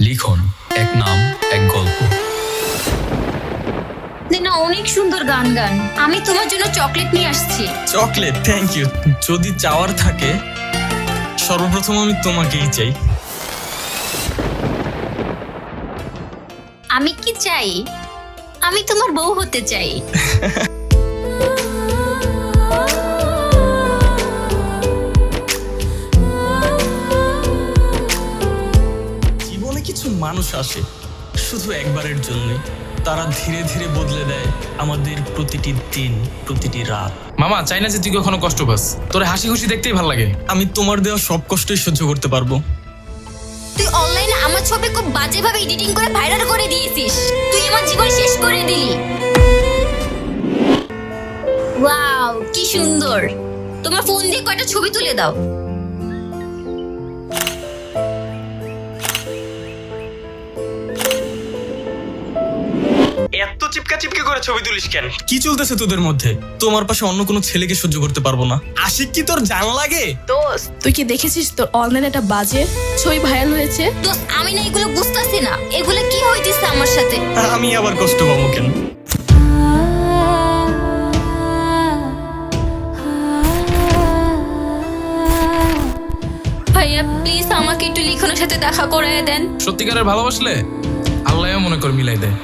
লিখন, এক নাম, এক গল্প। না, অনেক সুন্দর গান গান। আমি তোমার জন্য চকলেট নিয়ে আসছি। চকলেট? Thank you. যদি চাওয়ার থাকে সর্বপ্রথম আমি তোমাকেই চাই। আমি কি চাই? আমি তোমার বউ হতে চাই। জীবনে কিছু মানুষ আসে শুধু একবারের জন্যই। তারা ধীরে ধীরে বদলে দেয় আমাদের প্রতিটি দিন, প্রতিটি রাত। মামা, চাই না যে তুই কখনো কষ্ট পাস। তোর হাসি খুশি দেখতেই ভালো লাগে। আমি তোমার দেওয়া সব কষ্টই সহ্য করতে পারবো। তুই অনলাইনে আমার ছবি খুব বাজেভাবে এডিটিং করে ভাইরাল করে দিয়েছিস। তুই আমার জীবন শেষ করে দিলি। ওয়াও, কি সুন্দর। তোমার ফোন দিয়ে কয়টা ছবি তুলে দাও। এত চিপকা চিপকি করে ছবি তুলিস কেন? কি চলতেছে তোদের মধ্যে? তোমার পাশে অন্য কোনো ছেলেকে সহ্য করতে পারবো না। আশিক কি তোর জান লাগে? দোস্ত, তুই কি দেখেছিস তোর অনলাইনে একটা বাজে ছবি ভাইরাল হয়েছে? দোস্ত, আমি না এগুলো বুঝতেছি না। এগুলো কি হইতেছে আমার সাথে? আমি আবার কষ্ট পাবো কেন? ভাইয়া প্লিজ আমাকে একটু লিখনের সাথে দেখা করায় দেন। সত্যিকারের ভালোবাসলে আল্লাহ মনে কর মিলাই দেয়।